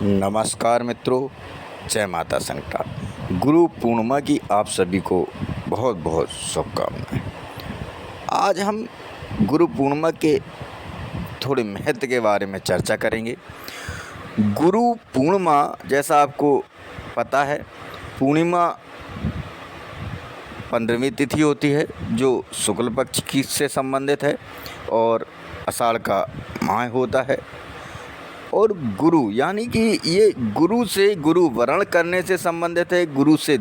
नमस्कार मित्रों, जय माता संकटा। गुरु पूर्णिमा की आप सभी को बहुत बहुत शुभकामनाएं। आज हम गुरु पूर्णिमा के थोड़े महत्व के बारे में चर्चा करेंगे। गुरु पूर्णिमा, जैसा आपको पता है, पूर्णिमा 15वीं तिथि होती है जो शुक्ल पक्ष की से संबंधित है और आषाढ़ का माह होता है। और गुरु यानी कि ये गुरु से, गुरु वरण करने से संबंधित है। गुरु से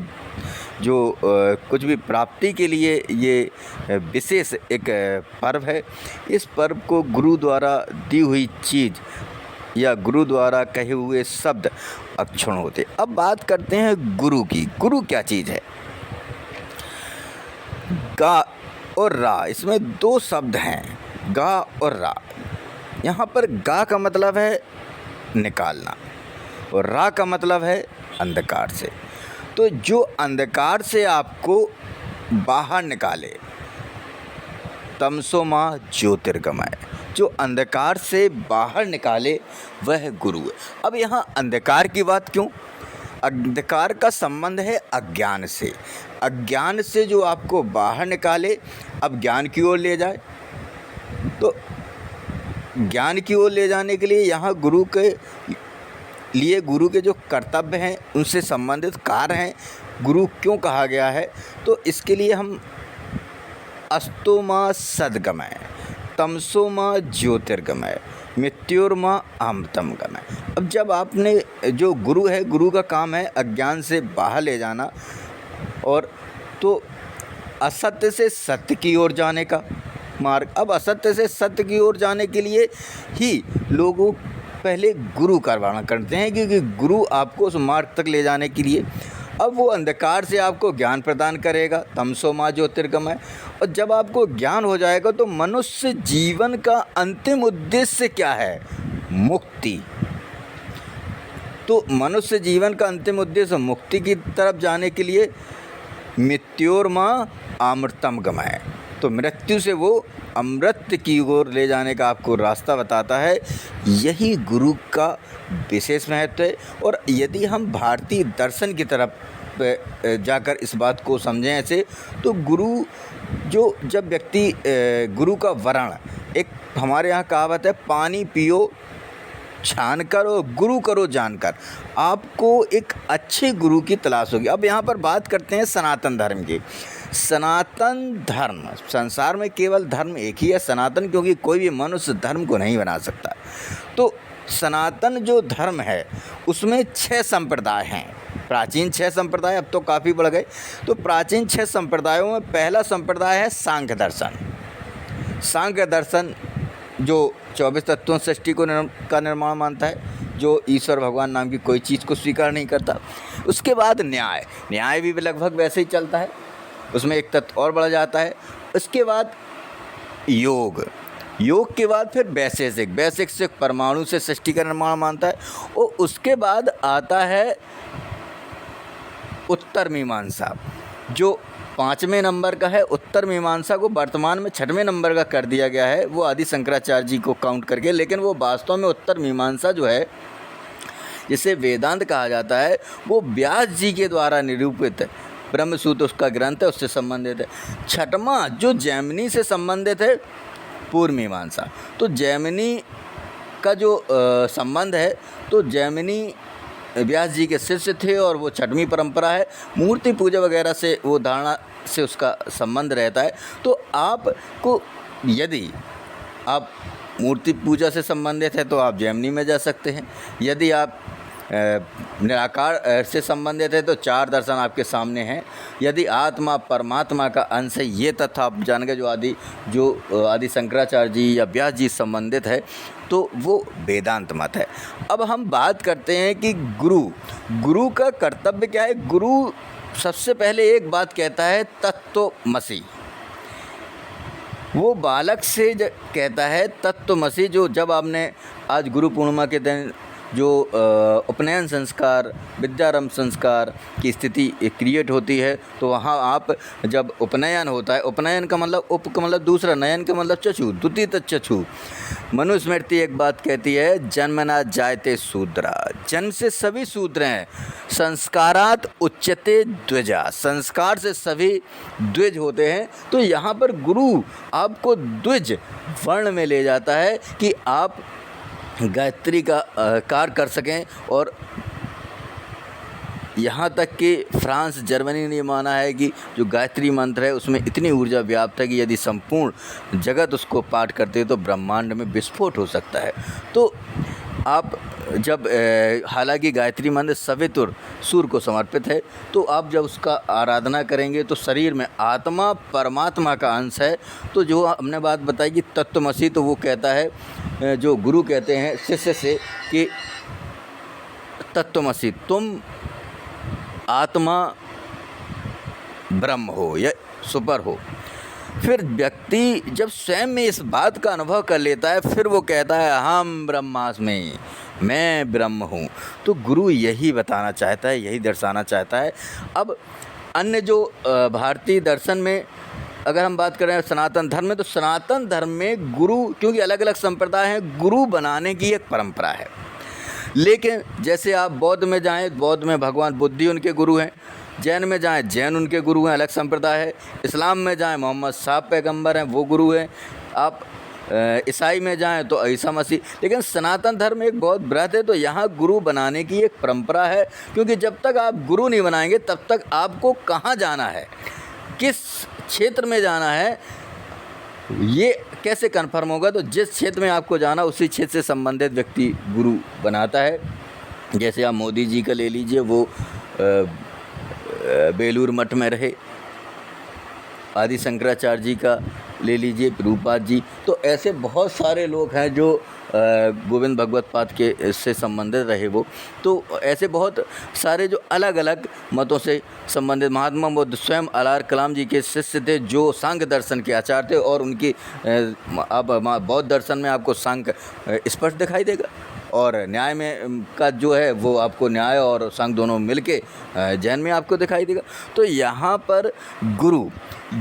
जो कुछ भी प्राप्ति के लिए ये विशेष एक पर्व है। इस पर्व को गुरु द्वारा दी हुई चीज़ या गुरु द्वारा कहे हुए शब्द अक्षुण्ण होते। अब बात करते हैं गुरु की। गुरु क्या चीज़ है? गा और रा, इसमें दो शब्द हैं, गा और रा। यहाँ पर गा का मतलब है निकालना और रा का मतलब है अंधकार से। तो जो अंधकार से आपको बाहर निकाले, तमसो मां ज्योतिर्गमय, जो अंधकार से बाहर निकाले वह गुरु है। अब यहाँ अंधकार की बात क्यों? अंधकार का संबंध है अज्ञान से। अज्ञान से जो आपको बाहर निकाले, अब ज्ञान की ओर ले जाए। तो ज्ञान की ओर ले जाने के लिए यहाँ गुरु के लिए, गुरु के जो कर्तव्य हैं उनसे संबंधित कार्य हैं, गुरु क्यों कहा गया है, तो इसके लिए हम अस्तो मां सद्गमय, तमसो मां ज्योतिर्गमय, मृत्योर्मा अमृतम गमय। अब जब आपने, जो गुरु है, गुरु का काम है अज्ञान से बाहर ले जाना, और तो असत्य से सत्य की ओर जाने का मार्ग। अब असत्य से सत्य की ओर जाने के लिए ही लोगों पहले गुरु का वर्णन करते हैं, क्योंकि गुरु आपको उस मार्ग तक ले जाने के लिए, अब वो अंधकार से आपको ज्ञान प्रदान करेगा, तमसो मां ज्योतिर्गमय। और जब आपको ज्ञान हो जाएगा तो मनुष्य जीवन का अंतिम उद्देश्य क्या है? मुक्ति। तो मनुष्य जीवन का अंतिम उद्देश्य मुक्ति की तरफ जाने के लिए मृत्योर्मा अमृतम गमय, तो मृत्यु से वो अमृत की ओर ले जाने का आपको रास्ता बताता है। यही गुरु का विशेष महत्व है। और यदि हम भारतीय दर्शन की तरफ जाकर इस बात को समझें ऐसे, तो गुरु जो, जब व्यक्ति गुरु का वरण, एक हमारे यहाँ कहावत है, पानी पियो छान कर और गुरु करो जानकर। आपको एक अच्छे गुरु की तलाश होगी। अब यहाँ पर बात करते हैं सनातन धर्म की। सनातन धर्म, संसार में केवल धर्म एक ही है, सनातन, क्योंकि कोई भी मनुष्य धर्म को नहीं बना सकता। तो सनातन जो धर्म है उसमें 6 संप्रदाय हैं। प्राचीन 6 संप्रदाय, अब तो काफ़ी बढ़ गए। तो प्राचीन 6 संप्रदायों में पहला संप्रदाय है सांख्य दर्शन। सांख्य दर्शन जो 24 तत्वों सृष्टि को का निर्माण मानता है, जो ईश्वर भगवान नाम की कोई चीज़ को स्वीकार नहीं करता। उसके बाद न्याय भी लगभग वैसे ही चलता है, उसमें एक तत्व और बढ़ जाता है। उसके बाद योग के बाद फिर वैशेषिक से परमाणु से सृष्टि का निर्माण मानता है। और उसके बाद आता है उत्तर मीमांसा, जो 5वें नंबर का है। उत्तर मीमांसा को वर्तमान में 6वें नंबर का कर दिया गया है, वो आदि शंकराचार्य जी को काउंट करके। लेकिन वो वास्तव में उत्तर मीमांसा जो है, जिसे वेदांत कहा जाता है, वो व्यास जी के द्वारा निरूपित ब्रह्मसूत्र उसका ग्रंथ है, उससे संबंधित है। 6वां जो जैमिनी से संबंधित है, पूर्व मीमांसा। तो जैमिनी का जो संबंध है, तो जैमिनी व्यास जी के शिष्य थे और वो 6वीं परंपरा है। मूर्ति पूजा वगैरह से, वो धारणा से उसका संबंध रहता है। तो आपको, यदि आप मूर्ति पूजा से संबंधित है तो आप जैमिनी में जा सकते हैं। यदि आप निराकार से संबंधित है तो 4 दर्शन आपके सामने हैं। यदि आत्मा परमात्मा का अंश है, ये तथ्य आप जान गए, जो आदि शंकराचार्य जी या व्यास जी संबंधित है, तो वो वेदांत मत है। अब हम बात करते हैं कि गुरु का कर्तव्य क्या है। गुरु सबसे पहले एक बात कहता है, तत्वमसि। वो बालक से कहता है तत्वमसि। जो जब आपने आज गुरु पूर्णिमा के दिन जो उपनयन संस्कार, विद्यारंभ संस्कार की स्थिति क्रिएट होती है, तो वहाँ आप जब उपनयन होता है, उपनयन का मतलब उप का मतलब दूसरा, नयन का मतलब चक्षु, द्वितीय चक्षु। मनुस्मृति एक बात कहती है, जन्मना जायते शूद्रा, जन्म से सभी शूद्र हैं। संस्कारात उच्यते द्विजा, संस्कार से सभी द्विज होते हैं। तो यहाँ पर गुरु आपको द्विज वर्ण में ले जाता है कि आप गायत्री का कार्य कर सकें। और यहाँ तक कि फ्रांस, जर्मनी ने माना है कि जो गायत्री मंत्र है उसमें इतनी ऊर्जा व्याप्त है कि यदि संपूर्ण जगत उसको पाठ करते हैं तो ब्रह्मांड में विस्फोट हो सकता है। तो आप जब हालांकि गायत्री मंत्र सवितुर सूर्य को समर्पित है, तो आप जब उसका आराधना करेंगे तो शरीर में आत्मा परमात्मा का अंश है। तो जो हमने बात बताई कि तत्वमसि, तो वो कहता है, जो गुरु कहते हैं शिष्य से कि तत्वमसि, तुम आत्मा ब्रह्म हो या सुपर हो। फिर व्यक्ति जब स्वयं में इस बात का अनुभव कर लेता है, फिर वो कहता है हम ब्रह्मास्मि, मैं ब्रह्म हूँ। तो गुरु यही बताना चाहता है, यही दर्शाना चाहता है। अब अन्य जो भारतीय दर्शन में अगर हम बात करें सनातन धर्म में, तो सनातन धर्म में गुरु, क्योंकि अलग अलग संप्रदाय हैं, गुरु बनाने की एक परंपरा है। लेकिन जैसे आप बौद्ध में जाएं, बौद्ध में भगवान बुद्ध उनके गुरु हैं। जैन में जाएं, जैन उनके गुरु हैं, अलग संप्रदाय है। इस्लाम में जाएं, मोहम्मद साहब पैगंबर हैं, वो गुरु हैं। आप ईसाई में जाएं तो ईसा मसीह। लेकिन सनातन धर्म एक बहुत बृहद है, तो यहाँ गुरु बनाने की एक परंपरा है। क्योंकि जब तक आप गुरु नहीं बनाएंगे तब तक आपको कहाँ जाना है, किस क्षेत्र में जाना है, ये कैसे कन्फर्म होगा। तो जिस क्षेत्र में आपको जाना, उसी क्षेत्र से संबंधित व्यक्ति गुरु बनाता है। जैसे आप मोदी जी का ले लीजिए, वो बेलूर मठ में रहे। आदि शंकराचार्य जी का ले लीजिए, प्रभुपाद जी। तो ऐसे बहुत सारे लोग हैं जो गोविंद भगवत पाद के से संबंधित रहे वो। तो ऐसे बहुत सारे जो अलग अलग मतों से संबंधित, महात्मा बुद्ध स्वयं अलार कलाम जी के शिष्य थे, जो सांख्य दर्शन के आचार्य थे। और उनकी अब बौद्ध दर्शन में आपको सांख्य स्पष्ट दिखाई देगा, और न्याय में का जो है वो आपको न्याय और सांख्य दोनों मिलके जैन में आपको दिखाई देगा। तो यहाँ पर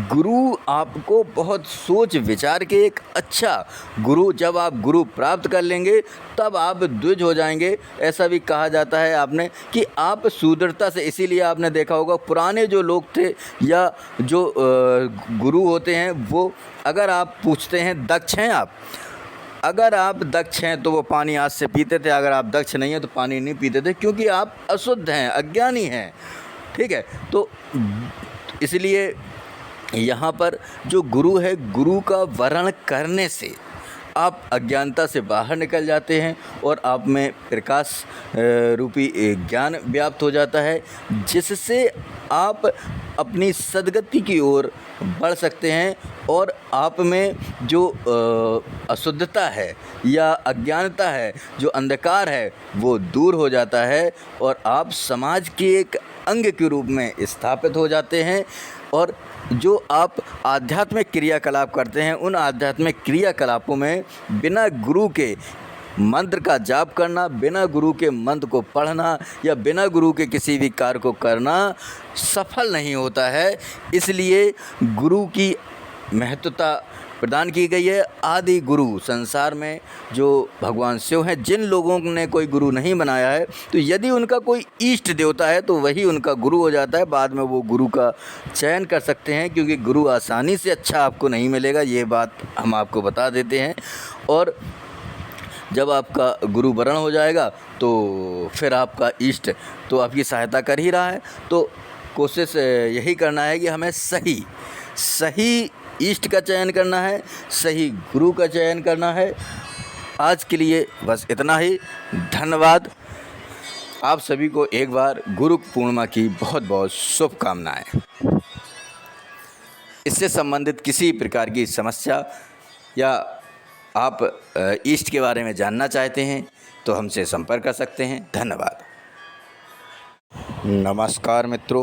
गुरु आपको बहुत सोच विचार के एक अच्छा गुरु, जब आप गुरु प्राप्त कर लेंगे तब आप द्विज हो जाएंगे। ऐसा भी कहा जाता है आपने कि आप शूद्रता से, इसीलिए आपने देखा होगा पुराने जो लोग थे या जो गुरु होते हैं, वो अगर आप पूछते हैं दक्ष हैं आप, अगर आप दक्ष हैं तो वो पानी हाथ से पीते थे, अगर आप दक्ष नहीं हैं तो पानी नहीं पीते थे, क्योंकि आप अशुद्ध हैं, अज्ञानी हैं। ठीक है, तो इसलिए यहाँ पर जो गुरु है, गुरु का वर्ण करने से आप अज्ञानता से बाहर निकल जाते हैं और आप में प्रकाश रूपी ज्ञान व्याप्त हो जाता है, जिससे आप अपनी सद्गति की ओर बढ़ सकते हैं। और आप में जो अशुद्धता है या अज्ञानता है, जो अंधकार है, वो दूर हो जाता है और आप समाज के एक अंग के रूप में स्थापित हो जाते हैं। और जो आप आध्यात्मिक क्रियाकलाप करते हैं, उन आध्यात्मिक क्रियाकलापों में बिना गुरु के मंत्र का जाप करना, बिना गुरु के मंत्र को पढ़ना या बिना गुरु के किसी भी कार्य को करना सफल नहीं होता है। इसलिए गुरु की महत्वता प्रदान की गई है। आदि गुरु संसार में जो भगवान शिव हैं, जिन लोगों ने कोई गुरु नहीं बनाया है, तो यदि उनका कोई इष्ट देवता है तो वही उनका गुरु हो जाता है। बाद में वो गुरु का चयन कर सकते हैं, क्योंकि गुरु आसानी से अच्छा आपको नहीं मिलेगा, ये बात हम आपको बता देते हैं। और जब आपका गुरु वरण हो जाएगा तो फिर आपका इष्ट तो आपकी सहायता कर ही रहा है। तो कोशिश यही करना है कि हमें सही इष्ट का चयन करना है, सही गुरु का चयन करना है। आज के लिए बस इतना ही। धन्यवाद। आप सभी को एक बार गुरु पूर्णिमा की बहुत बहुत शुभकामनाएं। इससे संबंधित किसी प्रकार की समस्या या आप इष्ट के बारे में जानना चाहते हैं तो हमसे संपर्क कर सकते हैं। धन्यवाद। नमस्कार मित्रों।